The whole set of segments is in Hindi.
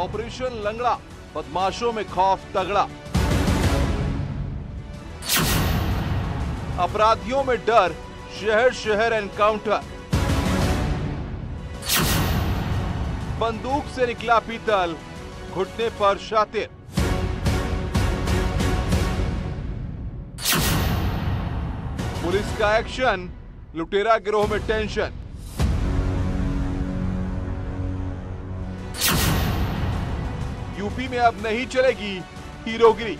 ऑपरेशन लंगड़ा, बदमाशों में खौफ तगड़ा। अपराधियों में डर, शहर शहर एनकाउंटर। बंदूक से निकला पीतल, घुटने पर शातिर। पुलिस का एक्शन, लुटेरा गिरोह में टेंशन। यूपी में अब नहीं चलेगी हीरोगिरी।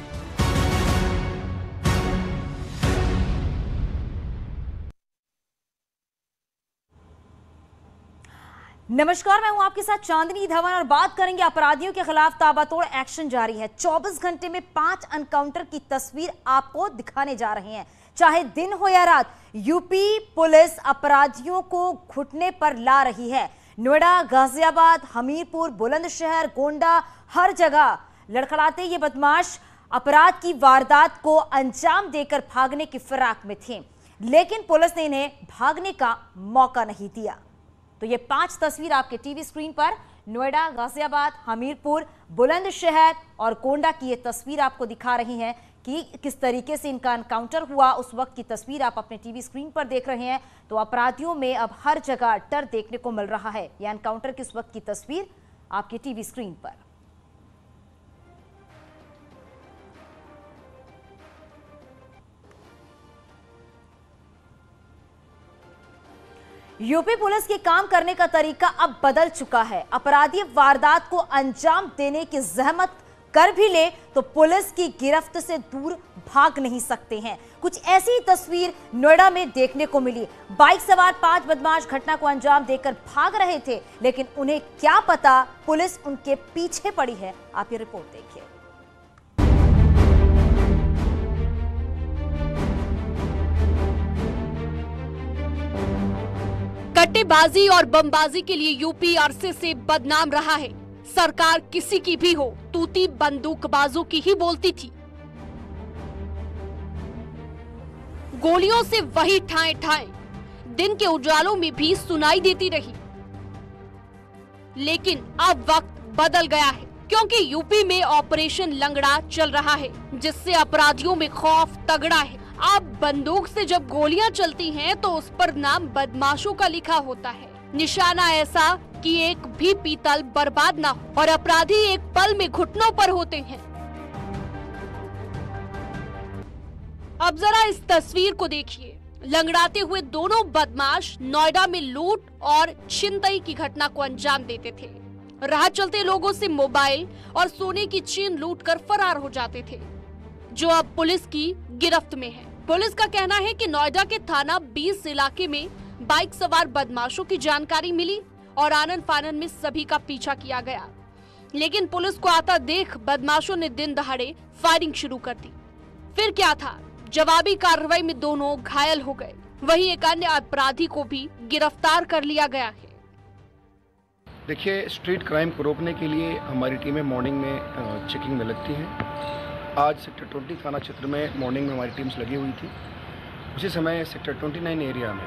नमस्कार, मैं हूं आपके साथ चांदनी धवन और बात करेंगे अपराधियों के खिलाफ ताबड़तोड़ एक्शन जारी है। 24 घंटे में 5 एनकाउंटर की तस्वीर आपको दिखाने जा रहे हैं। चाहे दिन हो या रात, यूपी पुलिस अपराधियों को घुटने पर ला रही है। नोएडा, गाजियाबाद, हमीरपुर, बुलंदशहर, गोंडा, हर जगह लड़खड़ाते ये बदमाश अपराध की वारदात को अंजाम देकर भागने की फिराक में थे, लेकिन पुलिस ने इन्हें भागने का मौका नहीं दिया। तो ये 5 तस्वीर आपके टीवी स्क्रीन पर नोएडा, गाजियाबाद, हमीरपुर, बुलंदशहर और गोंडा की ये तस्वीर आपको दिखा रही हैं कि किस तरीके से इनका एनकाउंटर हुआ। उस वक्त की तस्वीर आप अपने टीवी स्क्रीन पर देख रहे हैं। तो अपराधियों में अब हर जगह डर देखने को मिल रहा है। यह एनकाउंटर की उस वक्त की तस्वीर आपके टीवी स्क्रीन पर। यूपी पुलिस के काम करने का तरीका अब बदल चुका है। अपराधी वारदात को अंजाम देने की जहमत कर भी ले तो पुलिस की गिरफ्त से दूर भाग नहीं सकते हैं। कुछ ऐसी तस्वीर नोएडा में देखने को मिली। बाइक सवार 5 बदमाश घटना को अंजाम देकर भाग रहे थे, लेकिन उन्हें क्या पता पुलिस उनके पीछे पड़ी है। आप ये रिपोर्ट देखिए। कट्टेबाजी और बमबाजी के लिए यूपी अरसे से बदनाम रहा है। सरकार किसी की भी हो, तूती बंदूकबाजों की ही बोलती थी। गोलियों से वही ठाए ठाए दिन के उजालों में भी सुनाई देती रही। लेकिन अब वक्त बदल गया है, क्योंकि यूपी में ऑपरेशन लंगड़ा चल रहा है, जिससे अपराधियों में खौफ तगड़ा है। अब बंदूक से जब गोलियां चलती हैं तो उस पर नाम बदमाशों का लिखा होता है। निशाना ऐसा कि एक भी पीतल बर्बाद ना हो और अपराधी एक पल में घुटनों पर होते हैं। अब जरा इस तस्वीर को देखिए। लंगड़ाते हुए दोनों बदमाश नोएडा में लूट और छिनतई की घटना को अंजाम देते थे। राह चलते लोगों से मोबाइल और सोने की चेन लूटकर फरार हो जाते थे, जो अब पुलिस की गिरफ्त में है। पुलिस का कहना है कि नोएडा के थाना 20 इलाके में बाइक सवार बदमाशों की जानकारी मिली और आनन फानन में सभी का पीछा किया गया, लेकिन पुलिस को आता देख बदमाशों ने दिन दहाड़े फायरिंग शुरू कर दी। फिर क्या था, जवाबी कार्रवाई में दोनों घायल हो गए। वहीं एक अन्य अपराधी को भी गिरफ्तार कर लिया गया है। देखिए, स्ट्रीट क्राइम को रोकने के लिए हमारी टीमें मॉर्निंग में चेकिंग में लगती हैं। आज सेक्टर 20 थाना क्षेत्र में मॉर्निंग में हमारी टीम्स लगी हुई थी। उसी समय सेक्टर 29 एरिया में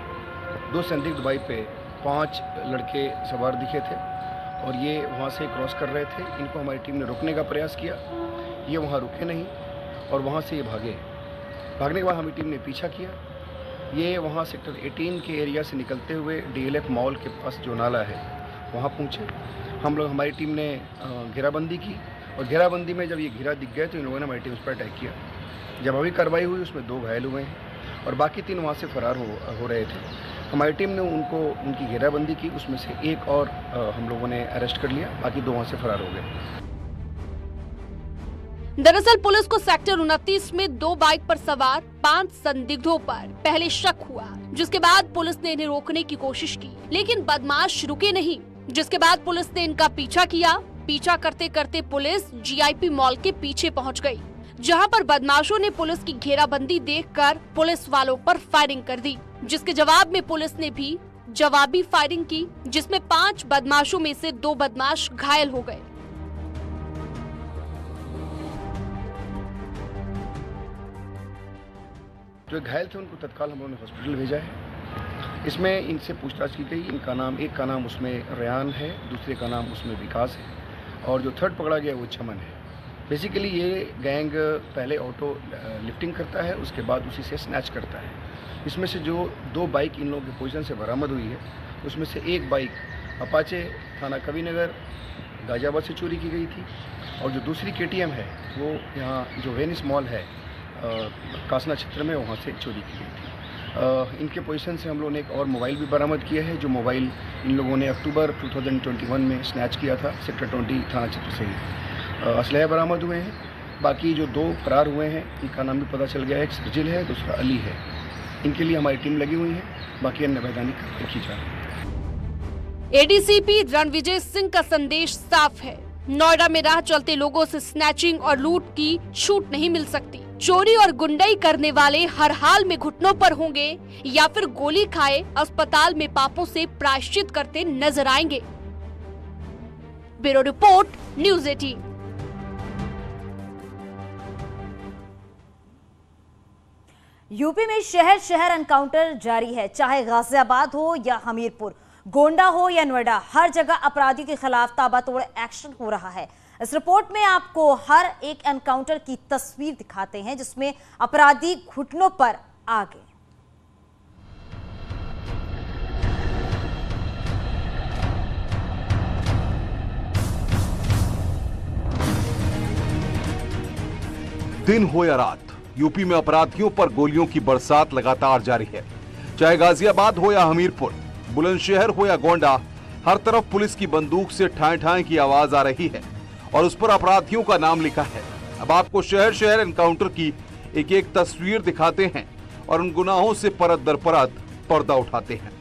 2 संदिग्ध बाइक पे 5 लड़के सवार दिखे थे और ये वहाँ से क्रॉस कर रहे थे। इनको हमारी टीम ने रोकने का प्रयास किया। ये वहाँ रुके नहीं और वहाँ से ये भागे। भागने के बाद हमारी टीम ने पीछा किया। ये वहाँ सेक्टर 18 के एरिया से निकलते हुए DLF मॉल के पास जो नाला है वहाँ पहुँचे। हमारी टीम ने घेराबंदी की और घेराबंदी में जब ये घेरा दिख गए तो इन लोगों ने हमारी टीम उस पर अटैक किया। जब अभी कार्रवाई हुई उसमें 2 घायल हुए हैं और बाकी 3 वहाँ से फरार हो रहे थे। हमारी टीम ने उनकी घेराबंदी की, उसमें से एक और हम लोगों ने अरेस्ट कर लिया, बाकी 2 वहाँ से फरार हो गए। दरअसल पुलिस को सेक्टर 29 में 2 बाइक पर सवार 5 संदिग्धों पर पहले शक हुआ, जिसके बाद पुलिस ने इन्हें रोकने की कोशिश की, लेकिन बदमाश रुके नहीं। जिसके बाद पुलिस ने इनका पीछा किया। पीछा करते करते पुलिस GIP मॉल के पीछे पहुंच गई, जहां पर बदमाशों ने पुलिस की घेराबंदी देखकर पुलिस वालों पर फायरिंग कर दी, जिसके जवाब में पुलिस ने भी जवाबी फायरिंग की, जिसमें 5 बदमाशों में से 2 बदमाश घायल हो गए। जो घायल थे उनको तत्काल हम लोगों ने हॉस्पिटल भेजा है। इसमें इनसे पूछताछ की गई। एक का नाम उसमें रेयान है, दूसरे का नाम उसमें विकास है। और जो थर्ड पकड़ा गया वो चमन है। बेसिकली ये गैंग पहले ऑटो लिफ्टिंग करता है, उसके बाद उसी से स्नैच करता है। इसमें से जो 2 बाइक इन लोगों के पोजीशन से बरामद हुई है, उसमें से एक बाइक अपाचे थाना कविनगर गाजियाबाद से चोरी की गई थी, और जो दूसरी KTM है वो यहाँ जो वेनिस मॉल है कासना क्षेत्र में, वहाँ से चोरी की गई थी। इनके पोजीशन से हम लोगों ने एक और मोबाइल भी बरामद किया है, जो मोबाइल इन लोगों ने अक्टूबर 2021 में स्नैच किया था सेक्टर 20 थाना क्षेत्र से ही। असलहे बरामद हुए हैं। बाकी जो 2 फरार हुए हैं इनका नाम भी पता चल गया है, एक सर्जिल है, दूसरा अली है। इनके लिए हमारी टीम लगी हुई है, बाकी अन्य वैधानिक कार्रवाई की जा रही है। एडीसीपी रणविजय सिंह का संदेश साफ है, नोएडा में राह चलते लोगों से स्नैचिंग और लूट की छूट नहीं मिल सकती। चोरी और गुंडाई करने वाले हर हाल में घुटनों पर होंगे या फिर गोली खाए अस्पताल में पापों से प्रायश्चित करते नजर आएंगे। Bureau report, news 18। यूपी में शहर शहर एनकाउंटर जारी है, चाहे गाजियाबाद हो या हमीरपुर, गोंडा हो या नोएडा, हर जगह अपराधियों के खिलाफ ताबड़तोड़ एक्शन हो रहा है। इस रिपोर्ट में आपको हर एक एनकाउंटर की तस्वीर दिखाते हैं जिसमें अपराधी घुटनों पर आ गए। दिन हो या रात, यूपी में अपराधियों पर गोलियों की बरसात लगातार जारी है। चाहे गाजियाबाद हो या हमीरपुर, बुलंदशहर हो या गोंडा, हर तरफ पुलिस की बंदूक से ठाएं ठाएं की आवाज आ रही है और उस पर अपराधियों का नाम लिखा है। अब आपको शहर शहर एनकाउंटर की एक एक तस्वीर दिखाते हैं और उन गुनाहों से परत दर परत पर्दा उठाते हैं।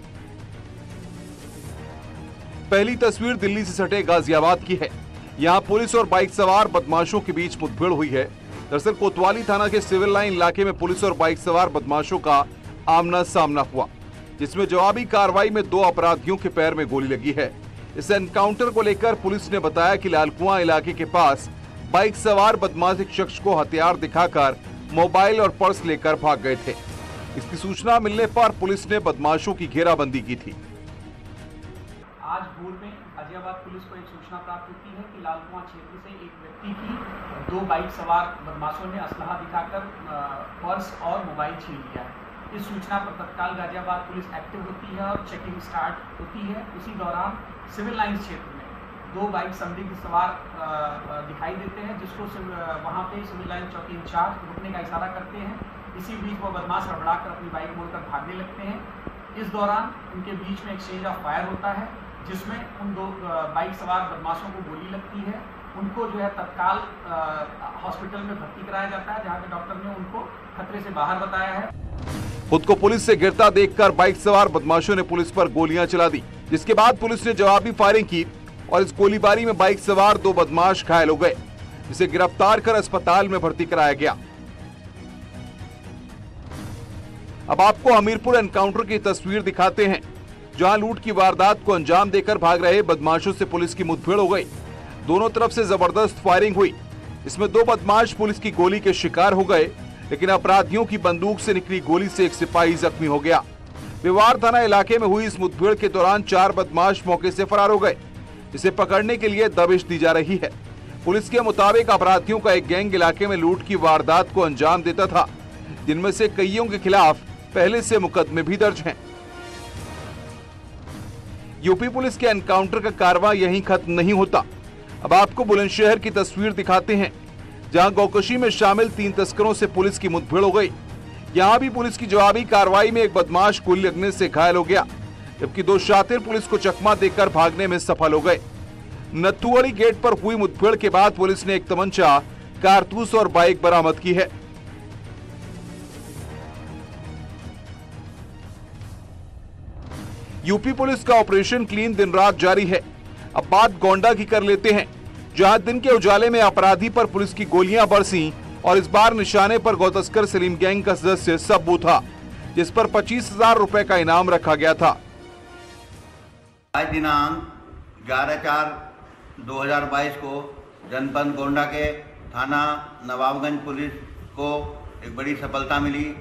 पहली तस्वीर दिल्ली से सटे गाजियाबाद की है। यहां पुलिस और बाइक सवार बदमाशों के बीच मुठभेड़ हुई है। दरअसल कोतवाली थाना के सिविल लाइन इलाके में पुलिस और बाइक सवार बदमाशों का आमना सामना हुआ, जिसमें जवाबी कार्रवाई में 2 अपराधियों के पैर में गोली लगी है। इस एनकाउंटर को लेकर पुलिस ने बताया कि लालकुआं इलाके के पास बाइक सवार बदमाश एक शख्स को हथियार दिखाकर मोबाइल और पर्स लेकर भाग गए थे। इसकी सूचना मिलने पर पुलिस ने बदमाशों की घेराबंदी की थी। आज भोर में गाजियाबाद पुलिस को एक सूचना प्राप्त होती है कि लालकुआं क्षेत्र से एक व्यक्ति की 2 बाइक सवार बदमाशों ने असलहा दिखाकर पर्स और मोबाइल छीन लिया है। इस सूचना पर तत्काल गाजियाबाद पुलिस एक्टिव होती है और चेकिंग स्टार्ट होती है। उसी दौरान सिविल लाइन क्षेत्र में 2 बाइक संदिग्ध सवार दिखाई देते हैं, जिसको वहां पे सिविल लाइन चौकी इंचार्ज रुकने का इशारा करते हैं। इसी बीच वो बदमाश हड़बड़ाकर अपनी बाइक मोड़कर भागने लगते हैं। इस दौरान उनके बीच में एक्सचेंज ऑफ फायर होता है, जिसमें उन 2 बाइक सवार बदमाशों को गोली लगती है। उनको जो है तत्काल हॉस्पिटल में भर्ती कराया जाता है, जहाँ के डॉक्टर ने उनको खतरे से बाहर बताया है। खुद को पुलिस से गिरता देखकर बाइक सवार बदमाशों ने पुलिस पर गोलियां चला दी, जिसके बाद पुलिस ने जवाबी फायरिंग की और इस गोलीबारी में बाइक सवार 2 बदमाश घायल हो गए, जिसे गिरफ्तार कर अस्पताल में भर्ती कराया गया। अब आपको हमीरपुर एनकाउंटर की तस्वीर दिखाते हैं, जहां लूट की वारदात को अंजाम देकर भाग रहे बदमाशों से पुलिस की मुठभेड़ हो गई। दोनों तरफ से जबरदस्त फायरिंग हुई। इसमें 2 बदमाश पुलिस की गोली के शिकार हो गए, लेकिन अपराधियों की बंदूक से निकली गोली से एक सिपाही जख्मी हो गया। बिवार थाना इलाके में हुई इस मुठभेड़ के दौरान 4 बदमाश मौके से फरार हो गए। इसे पकड़ने के लिए दबिश दी जा रही है। पुलिस के मुताबिक अपराधियों का एक गैंग इलाके में लूट की वारदात को अंजाम देता था, जिनमें से कईयों के खिलाफ पहले से मुकदमे भी दर्ज हैं। यूपी पुलिस के एनकाउंटर का कारवां यहीं खत्म नहीं होता। अब आपको बुलंदशहर की तस्वीर दिखाते हैं, जहां गौकशी में शामिल 3 तस्करों से पुलिस की मुठभेड़ हो गई। यहां भी पुलिस की जवाबी कार्रवाई में एक बदमाश गोली लगने से घायल हो गया, जबकि 2 शातिर पुलिस को चकमा देकर भागने में सफल हो गए। नथुआड़ी गेट पर हुई मुठभेड़ के बाद पुलिस ने एक तमंचा, कारतूस और बाइक बरामद की है। यूपी पुलिस का ऑपरेशन क्लीन दिन रात जारी है। अब बात गोंडा की कर लेते हैं, जहां दिन के उजाले में अपराधी पर पुलिस की गोलियां बरसी और इस बार निशाने पर गौतस्कर सलीम गैंग का सदस्य सब्बू था, जिस पर 25,000 रुपए का इनाम रखा गया था। आज दिनांक 11/4/2022 को जनपद गोंडा के थाना नवाबगंज पुलिस को एक बड़ी सफलता मिली,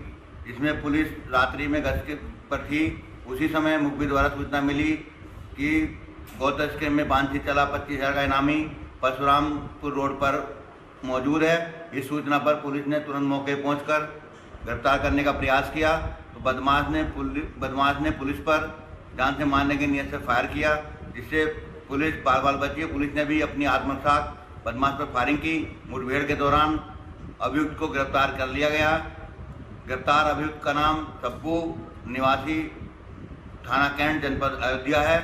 जिसमें पुलिस रात्रि में गश्त पर थी। उसी समय मुखबिर द्वारा सूचना मिली कि गौतस्कर में बांसी चला 25,000 का इनामी परशुरामपुर रोड पर मौजूद है। इस सूचना पर पुलिस ने तुरंत मौके पहुंचकर गिरफ्तार करने का प्रयास किया तो बदमाश ने पुलिस पर जान से मारने की नीयत से फायर किया, जिससे पुलिस बाल बची। पुलिस ने भी अपनी आत्मरक्षा बदमाश पर फायरिंग की। मुठभेड़ के दौरान अभियुक्त को गिरफ्तार कर लिया गया। गिरफ्तार अभियुक्त का नाम सब्बू निवासी थाना कैंट जनपद अयोध्या है।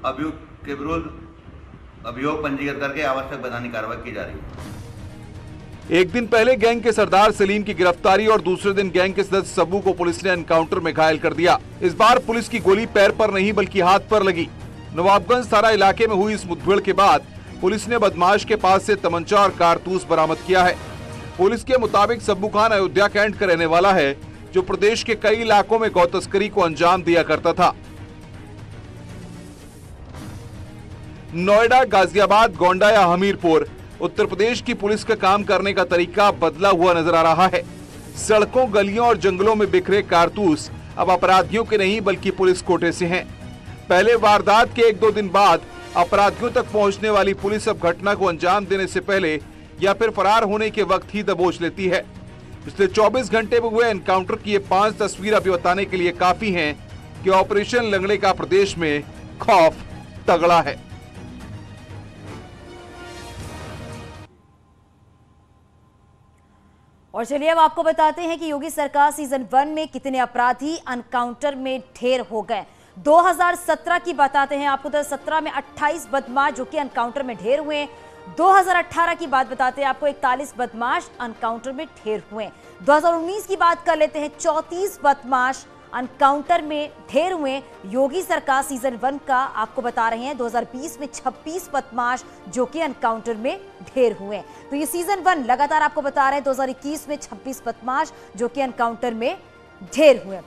अभियुक्त के विरुद्ध अभियोग पंजीकृत करके आवश्यक वैधानिक कार्रवाई की जा रही है। एक दिन पहले गैंग के सरदार सलीम की गिरफ्तारी और दूसरे दिन गैंग के सदस्य सब्बू को पुलिस ने एनकाउंटर में घायल कर दिया। इस बार पुलिस की गोली पैर पर नहीं बल्कि हाथ पर लगी। नवाबगंज थाना इलाके में हुई इस मुठभेड़ के बाद पुलिस ने बदमाश के पास से तमंचा और कारतूस बरामद किया है। पुलिस के मुताबिक सब्बू खान अयोध्या कैंट का रहने वाला है, जो प्रदेश के कई इलाकों में गौ तस्करी को अंजाम दिया करता था। नोएडा, गाजियाबाद, गोंडा या हमीरपुर, उत्तर प्रदेश की पुलिस का काम करने का तरीका बदला हुआ नजर आ रहा है। सड़कों, गलियों और जंगलों में बिखरे कारतूस अब अपराधियों के नहीं बल्कि पुलिस कोटे से हैं। पहले वारदात के 1-2 दिन बाद अपराधियों तक पहुंचने वाली पुलिस अब घटना को अंजाम देने से पहले या फिर फरार होने के वक्त ही दबोच लेती है। पिछले 24 घंटे में हुए एनकाउंटर की ये 5 तस्वीर अभी बताने के लिए काफी हैं कि ऑपरेशन लंगड़े का प्रदेश में खौफ तगड़ा है। और चलिए अब आपको बताते हैं कि योगी सरकार सीजन 1 में कितने अपराधी एनकाउंटर में ढेर हो गए। 2017 की बताते हैं आपको। 2017 में 28 बदमाश जो कि एनकाउंटर में ढेर हुए। 2018 की बात बताते हैं आपको, 41 बदमाश एनकाउंटर में ढेर हुए। 2019 की बात कर लेते हैं, 34 बदमाश एनकाउंटर में ढेर हुए। योगी सरकार सीजन 1 का आपको बता रहे हैं 2020 में 26 बदमाश जो कि एनकाउंटर में ढेर हुए। तो ये सीजन 1 लगातार आपको बता रहे हैं 2021 में 26 बदमाश जो कि एनकाउंटर में ढेर हुए।